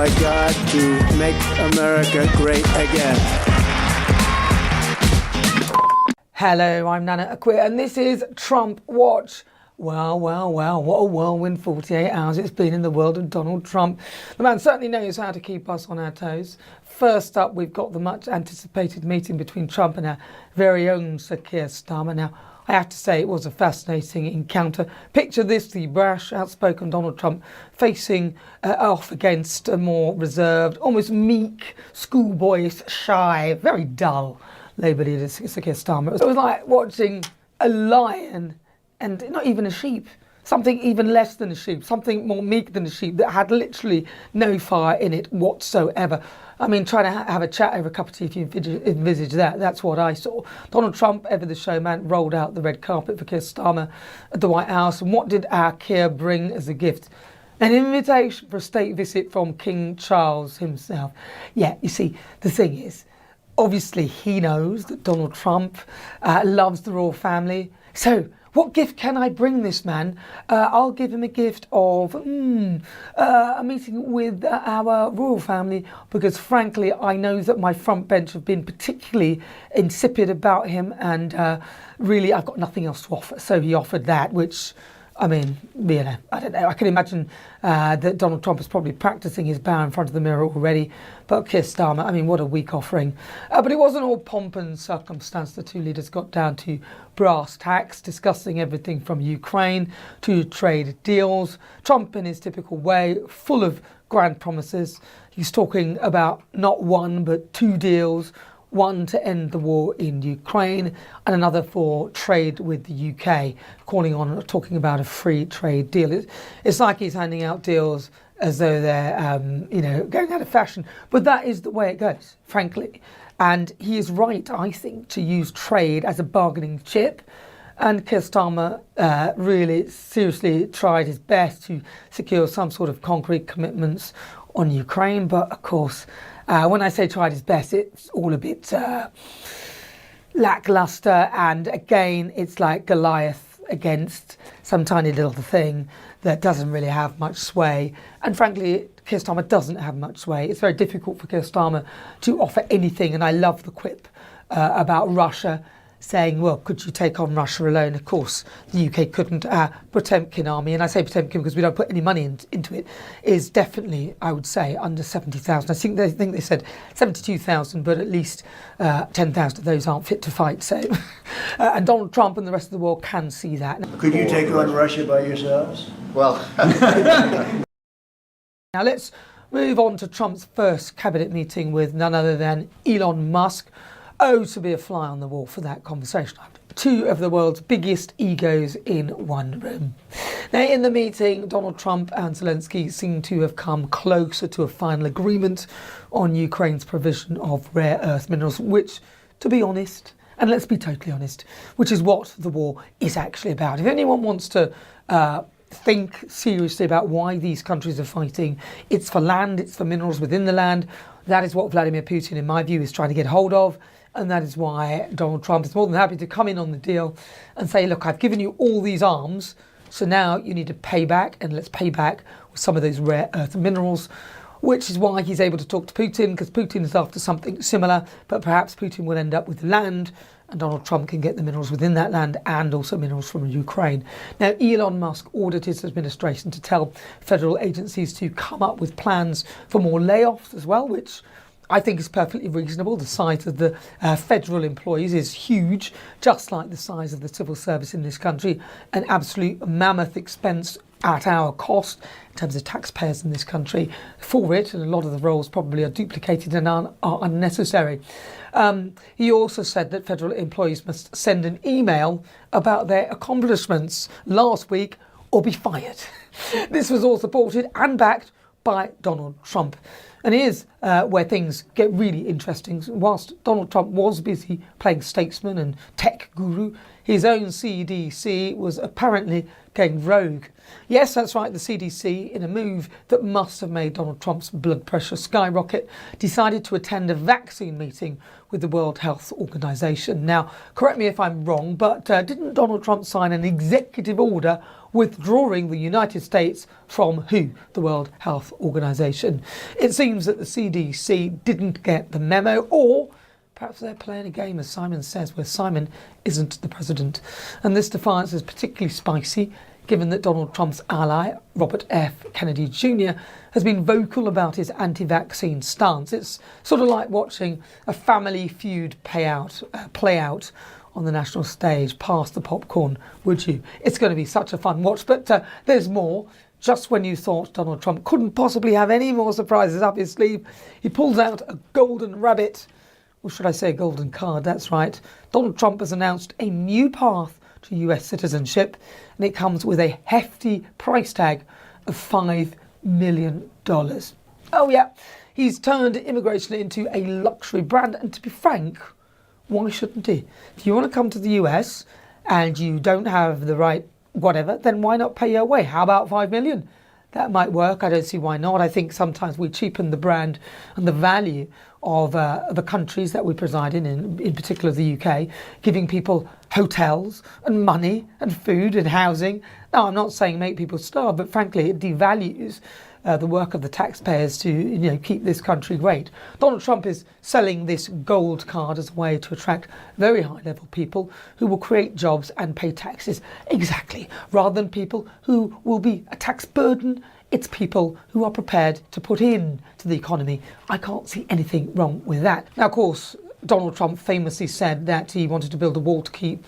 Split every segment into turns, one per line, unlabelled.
by God to make America great again.
Hello, I'm Nana Akua, and this is Trump Watch. Well, what a whirlwind 48 hours it's been in the world of Donald Trump. The man certainly knows how to keep us on our toes. First up, we've got the much anticipated meeting between Trump and our very own Sir Keir Starmer. Now, I have to say it was a fascinating encounter. Picture this, the brash, outspoken Donald Trump facing off against a more reserved, almost meek, schoolboyish, shy, very dull Labour leader Sir Keir Starmer. It was like watching a lion and not even a sheep, something even less than a sheep, something more meek than a sheep that had literally no fire in it whatsoever. I mean, try to have a chat over a cup of tea if you envisage that. That's what I saw. Donald Trump, ever the showman, rolled out the red carpet for Keir Starmer at the White House. And what did our Keir bring as a gift? An invitation for a state visit from King Charles himself. Yeah, you see, the thing is, obviously he knows that Donald Trump loves the royal family. So, what gift can I bring this man? I'll give him a gift of a meeting with our royal family, because frankly I know that my front bench have been particularly insipid about him, and really I've got nothing else to offer. So he offered that, which, I mean, you know, I don't know. I can imagine that Donald Trump is probably practicing his bow in front of the mirror already. But Keir Starmer, I mean, what a weak offering. But it wasn't all pomp and circumstance. The two leaders got down to brass tacks, discussing everything from Ukraine to trade deals. Trump, in his typical way, full of grand promises. He's talking about not one, but two deals. One to end the war in Ukraine and another for trade with the UK, talking about a free trade deal. It's like he's handing out deals as though they're, going out of fashion. But that is the way it goes, frankly. And he is right, I think, to use trade as a bargaining chip. And Keir Starmer really seriously tried his best to secure some sort of concrete commitments on Ukraine. But of course, when I say tried his best, it's all a bit lackluster. And again, it's like Goliath against some tiny little thing that doesn't really have much sway. And frankly, Keir Starmer doesn't have much sway. It's very difficult for Keir Starmer to offer anything. And I love the quip about Russia, saying, well, could you take on Russia alone? Of course, the UK couldn't. Potemkin army, and I say Potemkin because we don't put any money into it, is definitely, I would say, under 70,000. I think they said 72,000, but at least 10,000 of those aren't fit to fight. So, and Donald Trump and the rest of the world can see that.
Could you take on Russia by yourselves?
Well,
now let's move on to Trump's first cabinet meeting with none other than Elon Musk. Oh, to be a fly on the wall for that conversation. Two of the world's biggest egos in one room. Now, in the meeting, Donald Trump and Zelensky seem to have come closer to a final agreement on Ukraine's provision of rare earth minerals, which, to be honest, and let's be totally honest, which is what the war is actually about. If anyone wants to think seriously about why these countries are fighting, it's for land, it's for minerals within the land. That is what Vladimir Putin, in my view, is trying to get hold of. And that is why Donald Trump is more than happy to come in on the deal and say, look, I've given you all these arms, so now you need to pay back, and let's pay back with some of those rare earth minerals, which is why he's able to talk to Putin, because Putin is after something similar, but perhaps Putin will end up with land, and Donald Trump can get the minerals within that land and also minerals from Ukraine. Now, Elon Musk ordered his administration to tell federal agencies to come up with plans for more layoffs as well, which I think is perfectly reasonable. The size of the federal employees is huge, just like the size of the civil service in this country, an absolute mammoth expense at our cost in terms of taxpayers in this country for it, and a lot of the roles probably are duplicated and are unnecessary. He also said that federal employees must send an email about their accomplishments last week or be fired. This was all supported and backed by Donald Trump. And here's where things get really interesting. Whilst Donald Trump was busy playing statesman and tech guru, his own CDC was apparently going rogue. Yes, that's right, the CDC, in a move that must have made Donald Trump's blood pressure skyrocket, decided to attend a vaccine meeting with the World Health Organization. Now, correct me if I'm wrong, but didn't Donald Trump sign an executive order withdrawing the United States from who? The World Health Organization. It seems that the CDC didn't get the memo, or perhaps they're playing a game, as Simon says, where Simon isn't the president. And this defiance is particularly spicy, given that Donald Trump's ally, Robert F. Kennedy Jr., has been vocal about his anti-vaccine stance. It's sort of like watching a family feud play out on the national stage. Pass the popcorn, would you? It's going to be such a fun watch. But there's more. Just when you thought Donald Trump couldn't possibly have any more surprises up his sleeve, he pulls out a golden rabbit. Or should I say a golden card? That's right. Donald Trump has announced a new path to US citizenship, and it comes with a hefty price tag of $5 million. Oh yeah, he's turned immigration into a luxury brand, and to be frank, why shouldn't he? If you want to come to the US and you don't have the right whatever, then why not pay your way? How about $5 million? That might work. I don't see why not. I think sometimes we cheapen the brand and the value of the countries that we preside in particular the UK, giving people hotels and money and food and housing. Now, I'm not saying make people starve, but frankly, it devalues the work of the taxpayers to keep this country great. Donald Trump is selling this gold card as a way to attract very high-level people who will create jobs and pay taxes. Exactly. Rather than people who will be a tax burden, it's people who are prepared to put in to the economy. I can't see anything wrong with that. Now, of course, Donald Trump famously said that he wanted to build a wall to keep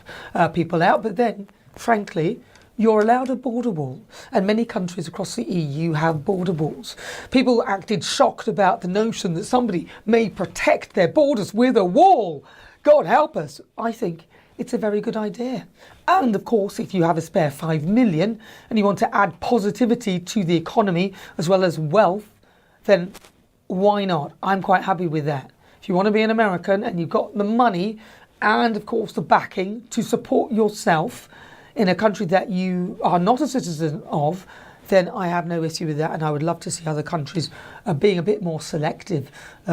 people out, but then, frankly, you're allowed a border wall, and many countries across the EU have border walls. People acted shocked about the notion that somebody may protect their borders with a wall. God help us. I think it's a very good idea. And of course, if you have a spare $5 million and you want to add positivity to the economy as well as wealth, then why not? I'm quite happy with that. If you want to be an American and you've got the money and of course the backing to support yourself in a country that you are not a citizen of, then I have no issue with that, and I would love to see other countries being a bit more selective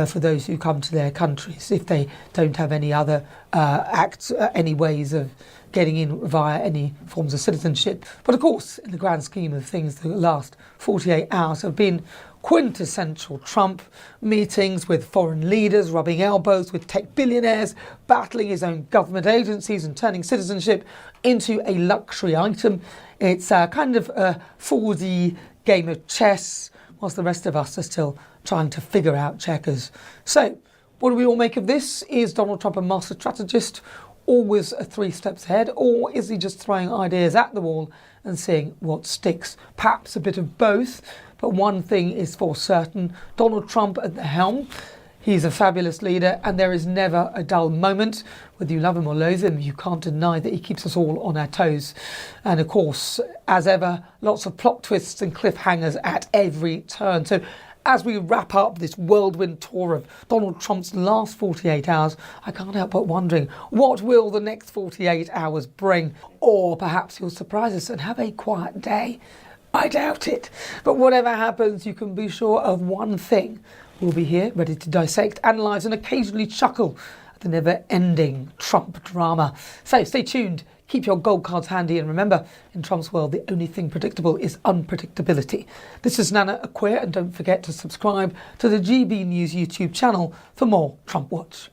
for those who come to their countries if they don't have any other any ways of getting in via any forms of citizenship. But of course, in the grand scheme of things, the last 48 hours have been quintessential Trump meetings with foreign leaders, rubbing elbows with tech billionaires, battling his own government agencies and turning citizenship into a luxury item. It's kind of a 4D game of chess, whilst the rest of us are still trying to figure out checkers. So, what do we all make of this? Is Donald Trump a master strategist, always 3 steps ahead, or is he just throwing ideas at the wall and seeing what sticks? Perhaps a bit of both, but one thing is for certain: Donald Trump at the helm. He's a fabulous leader, and there is never a dull moment. Whether you love him or loathe him, you can't deny that he keeps us all on our toes. And of course, as ever, lots of plot twists and cliffhangers at every turn. So as we wrap up this whirlwind tour of Donald Trump's last 48 hours, I can't help but wondering, what will the next 48 hours bring? Or perhaps he'll surprise us and have a quiet day. I doubt it. But whatever happens, you can be sure of one thing. We'll be here, ready to dissect, analyse and occasionally chuckle at the never-ending Trump drama. So stay tuned, keep your gold cards handy, and remember, in Trump's world, the only thing predictable is unpredictability. This is Nana Akua, and don't forget to subscribe to the GB News YouTube channel for more Trump Watch.